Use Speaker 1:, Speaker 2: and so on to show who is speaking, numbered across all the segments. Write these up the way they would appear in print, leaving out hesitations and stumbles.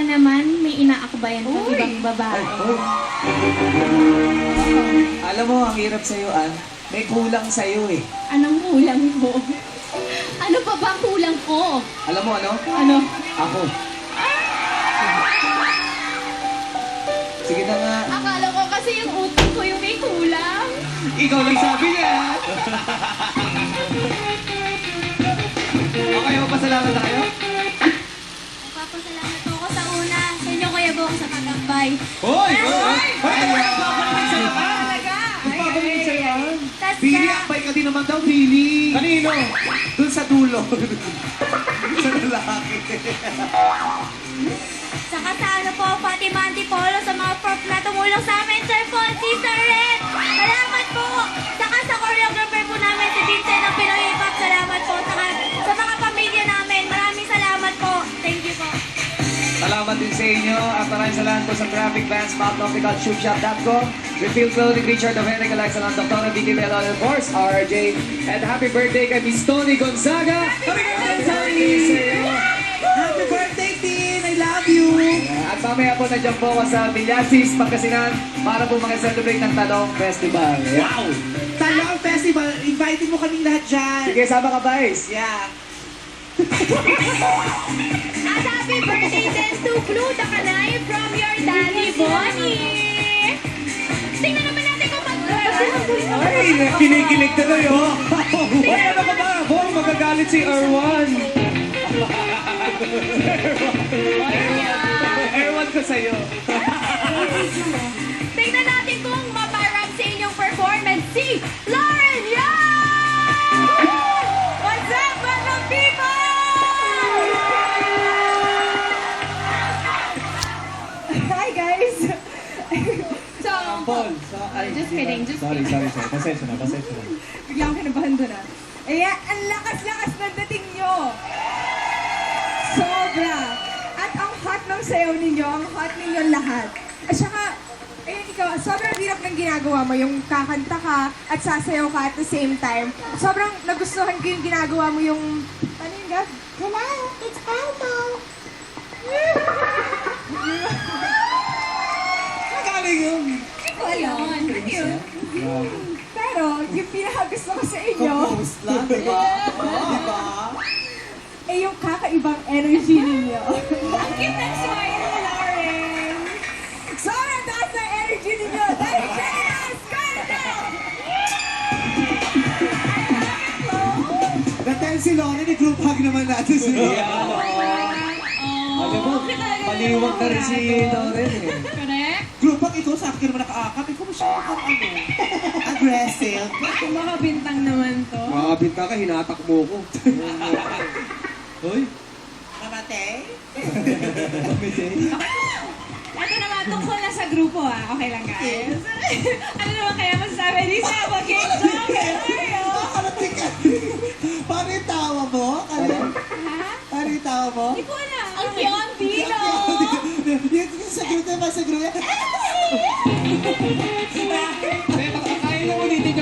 Speaker 1: pa naman, may inaakbayan kang
Speaker 2: Uy!
Speaker 1: ibang babae.
Speaker 3: Alam mo, ang hirap sa'yo, Ann. May kulang sa'yo eh.
Speaker 1: Anong kulang mo? Ano pa ba ang kulang ko?
Speaker 3: Alam mo ano?
Speaker 1: Ano?
Speaker 3: Ako. Sige na nga.
Speaker 1: Akala ko kasi yung utak ko yung may kulang.
Speaker 3: Ikaw lang sabi niya. Okay, magpasalamat na kayo?
Speaker 1: Nagpapasalamat po ako sa una. Sa inyo, Kuya Bong, sa pagkambay.
Speaker 3: Hoy!
Speaker 2: Talaga!
Speaker 3: Magpapaliit sa yan.
Speaker 1: Tas
Speaker 3: Billy,
Speaker 1: sa...
Speaker 3: akbay ka din naman daw, Billy. Kanino? Doon sa dulo. Sa lalaki.
Speaker 1: Saka sa ano po, Fatima Antipolo, sa mga prof na tumulong sa amin, Sir Fonzie, Sir Red. Salamat po. Saka sa choreographer po namin, si Vincent ng Pinoy Hip Hop. Salamat po. Saka sa mga pamilya namin, maraming salamat po. Thank you po.
Speaker 3: Salamat din sa inyo at maraming salamat po sa Traffic Bands, mountnopical.shoopshop.com, Refill Clothing, Richard of Henrique, Alexa ng Dr. Vicky Bell, and of course, RJ. And happy birthday kay Miss Tony Gonzaga! Happy birthday, Tony!
Speaker 2: Happy birthday, Tin! I love you!
Speaker 3: At mamaya po nandiyan po ako sa Villasis, Pangasinan para po mag-celebrate ng Talong Festival. Wow!
Speaker 2: Talong Festival, invite mo kaming lahat dyan.
Speaker 3: Sige, sama ka, guys!
Speaker 2: Yeah.
Speaker 1: At happy birthday din to Blue Takanay from your daddy, Bonnie! Tingnan naman natin kung
Speaker 3: Ay, kinikilig tuloy, oh! Ay, ano ka ba? Boy, magagalit si Erwan! Erwan ko sa'yo.
Speaker 1: Tingnan natin kung maparap sa inyong performance si Lauren Young! What's up, mga people?
Speaker 4: Hi guys! So,
Speaker 3: Paul,
Speaker 4: Just kidding, just
Speaker 3: sorry. Pasensya na.
Speaker 4: bigla akong kinabahan doon ah. Ayan, ang lakas-lakas ng dating nyo! Sobra! At ang hot ng sayaw ninyo, ang hot ninyo lahat. At saka, ayun ikaw, sobrang hirap ng ginagawa mo, yung kakanta ka at sasayaw ka at the same time. Sobrang nagustuhan ko yung ginagawa mo yung, ano yung gag? Hello, it's Elmo!
Speaker 3: Galing yun.
Speaker 4: Hindi ko alam. Ano yun? Pero, yung pinakagusto ko sa inyo,
Speaker 2: Compose lang, di ba? Di ba?
Speaker 4: eh yung kakaibang energy ninyo.
Speaker 1: Ang cute ng smile ni Lauren!
Speaker 4: Sobrang taas na energy ninyo! Dahil generous!
Speaker 2: Dahil si Lauren, i-group hug naman natin sila.
Speaker 3: Alam mo, paliwag na rin si Lauren eh.
Speaker 1: Correct?
Speaker 2: Group hug ito, sa akin naman nakaakap. Ikaw masyado kang aggressive.
Speaker 4: Kung mga bintang naman to.
Speaker 3: Makakabinta ka, hinatak mo ko. Hoy?
Speaker 2: Mamatay?
Speaker 4: Ito naman, tungkol na sa grupo ah. Okay lang guys. Ano naman kaya masasabi ni Saba King Mario?
Speaker 2: Nakarating ka. Paano yung tawa mo?
Speaker 4: Ha?
Speaker 2: Paano yung tawa mo?
Speaker 4: Hindi ko alam.
Speaker 1: Ang Piontino!
Speaker 2: Yung sa group na ba sa group niya?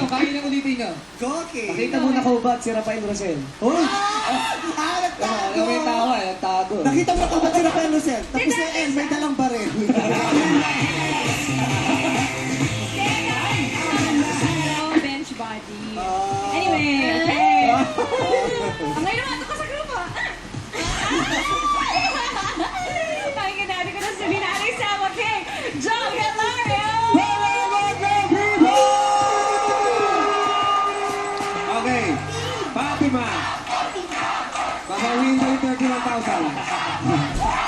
Speaker 3: Kain lang ulitin nyo.
Speaker 2: Okay.
Speaker 3: Nakita mo na ko ba at si Rafael Rosel?
Speaker 2: Hoy!
Speaker 3: Alam mo yung tawa, nagtago.
Speaker 2: Nakita mo ka ba si Rafael Rosel? Tapos si El, may dalang baril.
Speaker 4: Hello, bench body. Anyway, okay. Ang ngayon naman, ito ko sa grupo. Pakinggan natin ko na sabihin na aling Saba King, John Hilario!
Speaker 3: Okay. Fatima. Babawin mo yung 31,000.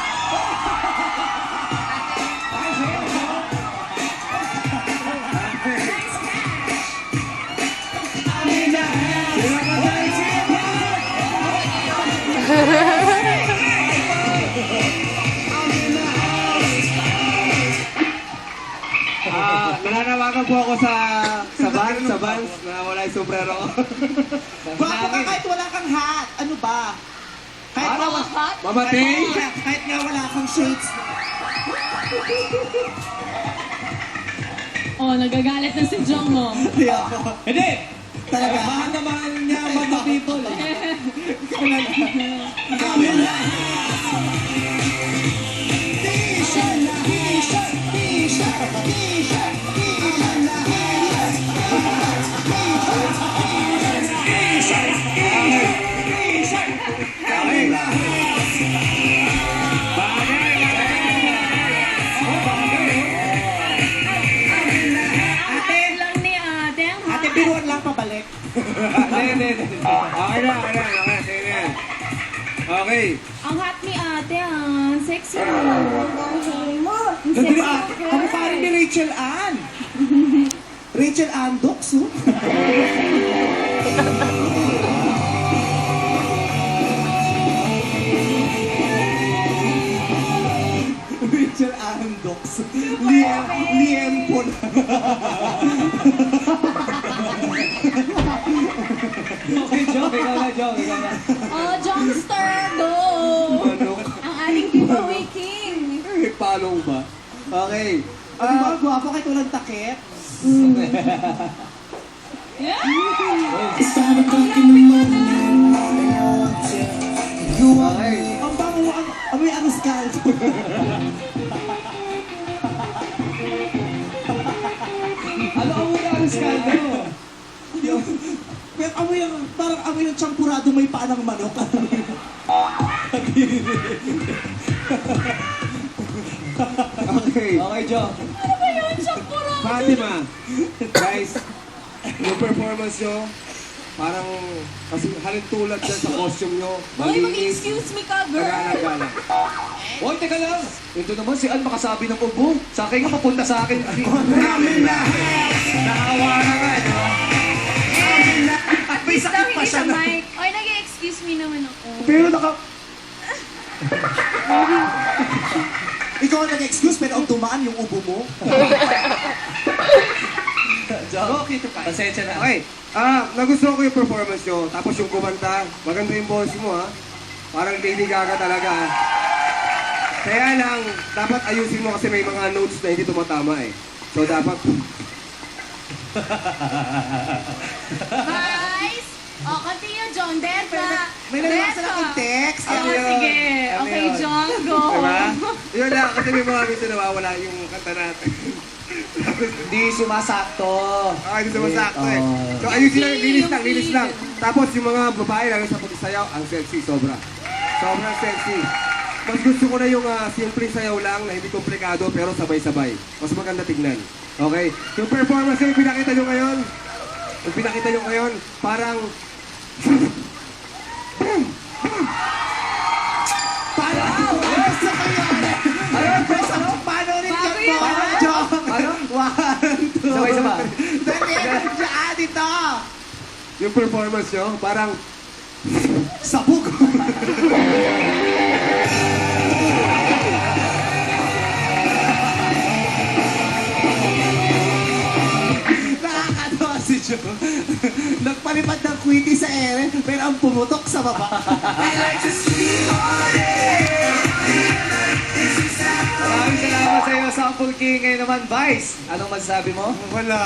Speaker 3: Nananawagan po ako sa Vans na wala yung sombrero.
Speaker 2: Gwapo ka kahit wala kang hat. Ano ba? Kahit
Speaker 3: Ano?
Speaker 2: wala
Speaker 3: Mamatay?
Speaker 2: kahit nga wala kang shades.
Speaker 1: Oh, nagagalit na si Jong mo.
Speaker 2: Hindi ako.
Speaker 3: Hindi!
Speaker 2: Talaga.
Speaker 3: Mahal na mahal niya ang mga people.
Speaker 2: Ikaw na lang. Ikaw na lang.
Speaker 5: Okay.
Speaker 1: Ang hot ni ate, ah. Sexy mo. Ang
Speaker 2: Hindi
Speaker 1: sexy
Speaker 2: ba?
Speaker 1: mo, girl.
Speaker 2: Kamukha rin ni Rachel Ann. Rachel Ann Dokso. Rachel Ann Dokso. Liam po na.
Speaker 3: Okay, Jong. Ikaw na, Jong. Ikaw na.
Speaker 1: Oh, Jongster, go!
Speaker 5: Manok.
Speaker 1: Ang ating giveaway king.
Speaker 5: Eh, follow ba? Okay.
Speaker 2: Di ba, gwapo kahit walang takip?
Speaker 5: Okay.
Speaker 2: Ang bango, amoy ang scalp.
Speaker 3: Ano ang muna ang skaldo?
Speaker 2: Yung, pero amoy ang, parang amoy ng champurado may paa ng manok.
Speaker 5: Okay.
Speaker 3: Okay, Jong.
Speaker 1: Ano ba yun? Shampoo
Speaker 5: Fatima. Guys, yung performance nyo, parang kasi halin tulad dyan sa costume nyo.
Speaker 1: Hoy,
Speaker 5: Malinis.
Speaker 1: mag-excuse me ka, girl.
Speaker 5: Nagana-gana.
Speaker 3: Hoy, teka lang. Ito naman si Al makasabi ng ubo. Sa akin nga, papunta sa akin.
Speaker 2: Namin na!
Speaker 3: Nakawa na nga, di ba?
Speaker 2: At may
Speaker 1: Please daw,
Speaker 2: sakit pa
Speaker 1: hindi
Speaker 2: siya
Speaker 1: sa
Speaker 2: na.
Speaker 1: mic. Oy, nag-excuse me naman ako.
Speaker 2: Pero Ikaw ang nag-excuse pero ang tumaan yung ubo mo.
Speaker 3: Jong, pasensya na.
Speaker 5: Okay. Nagustuhan ko yung performance nyo. Tapos yung kumanta, maganda yung boss mo ha. Parang Lady Gaga talaga ha. Kaya lang, dapat ayusin mo kasi may mga notes na hindi tumatama eh. So dapat,
Speaker 1: Guys! Oh, continue, John. Berta.
Speaker 2: May nalasa na yung text.
Speaker 1: Oh,
Speaker 5: Ano yun?
Speaker 1: sige.
Speaker 5: Ano
Speaker 1: Okay,
Speaker 5: yun?
Speaker 1: John, go.
Speaker 5: diba? Yun lang, kasi may mga minsan nawawala yung kanta natin.
Speaker 3: Hindi sumasakto.
Speaker 5: Hindi sumasakto eh.
Speaker 3: Oh.
Speaker 5: So ayusin lang,
Speaker 1: Yung
Speaker 5: linis lang,
Speaker 1: feel,
Speaker 5: linis
Speaker 1: yung
Speaker 5: lang. Tapos yung mga babae, lalo sa pagsayaw, ang sexy, sobra. Sobrang sexy. Mas gusto ko na yung simpleng sayaw lang na hindi komplikado pero sabay-sabay. Mas maganda tignan. Okay? Yung performance na yung pinakita nyo ngayon, parang
Speaker 2: Paano? Gusto ko yun. Ayun, gusto ko. Paano rin
Speaker 1: Bago
Speaker 2: yan
Speaker 1: yun,
Speaker 2: po?
Speaker 1: ah.
Speaker 2: Jong.
Speaker 3: Ano?
Speaker 2: 1, 2.
Speaker 3: Sabay-sabay.
Speaker 2: Dali, dyan dito.
Speaker 5: yung performance nyo, parang
Speaker 2: Sabog. Nakakatawa si Joe. Nagpalipad ng quickie sa ere, pero ang pumutok sa baba.
Speaker 3: Maraming salamat sa iyo, Sample King. Ngayon naman, Vice. Anong masasabi mo?
Speaker 2: Wala.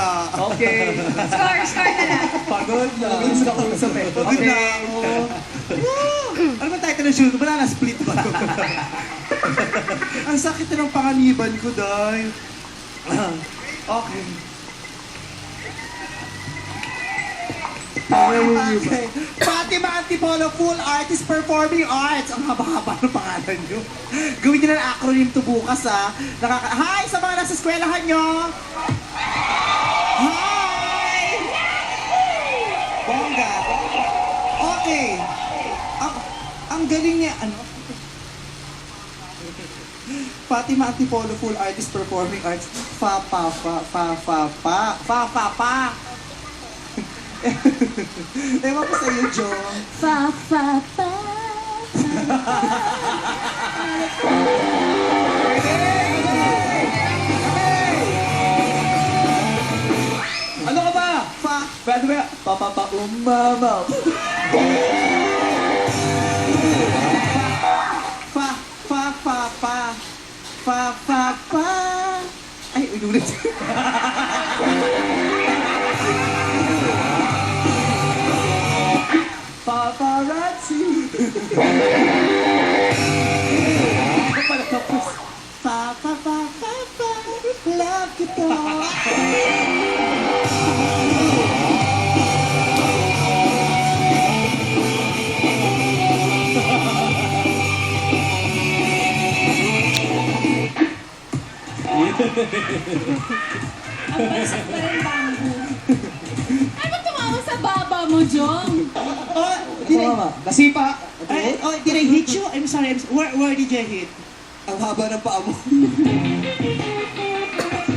Speaker 3: Okay.
Speaker 1: Score na lang.
Speaker 3: Pagod na. Pagod sa kausap eh.
Speaker 2: Pagod na ako. Ano ba title ng shoot? Wala na, split ba? Ang sakit na ng panganiban ko, Day. Okay. Okay. Fatima Antipolo, Full Artist Performing Arts. Ang haba-haba ng pangalan nyo. Gawin nyo ng acronym to bukas, ha. Hi sa mga nasa eskwelahan nyo. Hi! Bongga. Okay. Ang galing niya, ano? Fatima Antipolo, Full Artist Performing Arts. Ewan ko sa'yo, Jong.
Speaker 1: Fa, fa, fa.
Speaker 3: Ano ka ba? Pwede ba? Umamaw.
Speaker 2: Ay, ulit. Paparazzi. Ano pala tapos? Love kita.
Speaker 1: Ang basic pa rin bamboo. Ano tumawa sa baba mo, Jong?
Speaker 2: Oh,
Speaker 3: Nasipa.
Speaker 2: Oh, did I hit you? I'm sorry. Where did you hit?
Speaker 5: Ang haba ng paa mo.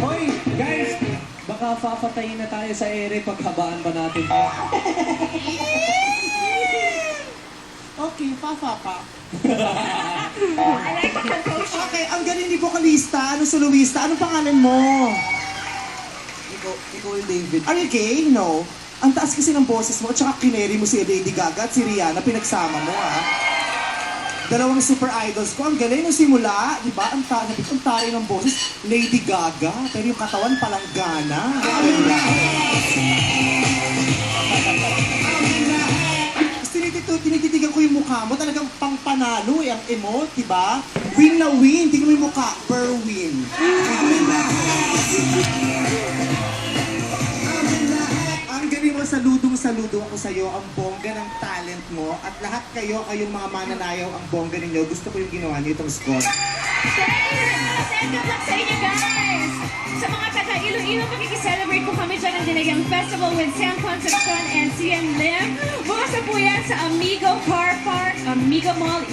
Speaker 3: Hoy, guys! Baka papatayin na tayo sa ere paghabaan pa natin.
Speaker 2: Okay, pa.
Speaker 4: I like the composure.
Speaker 2: Okay, ang galing ni vocalista, soloista. Anong pangalan mo?
Speaker 5: Ikaw yung David.
Speaker 2: Are you gay? No. Ang taas kasi ng boses mo, at saka kineri mo si Lady Gaga at si Rihanna, pinagsama mo, ha? Dalawang super idols ko. Ang galing nung simula, di ba? Ang tayo ng boses, Lady Gaga, pero yung katawan palang gana. Tinititigan ko yung mukha mo, talagang pangpanalo ang emote, di ba? Win na win, tingnan mo yung mukha, per win. Ang galing mo, saludo ako sa'yo, ang bongga ng talent mo, at lahat kayong mga mananayaw, ang bongga ninyo, gusto ko yung ginawa niyo itong score.
Speaker 1: Send good luck sa inyo, guys! Sa mga taga-Iloilo, makikiselebrate po kami dyan ang Dinagang Festival with Sam Concepcion and CM Lim. Bukas na po yan sa Amigo Car Park, Amigo Mall.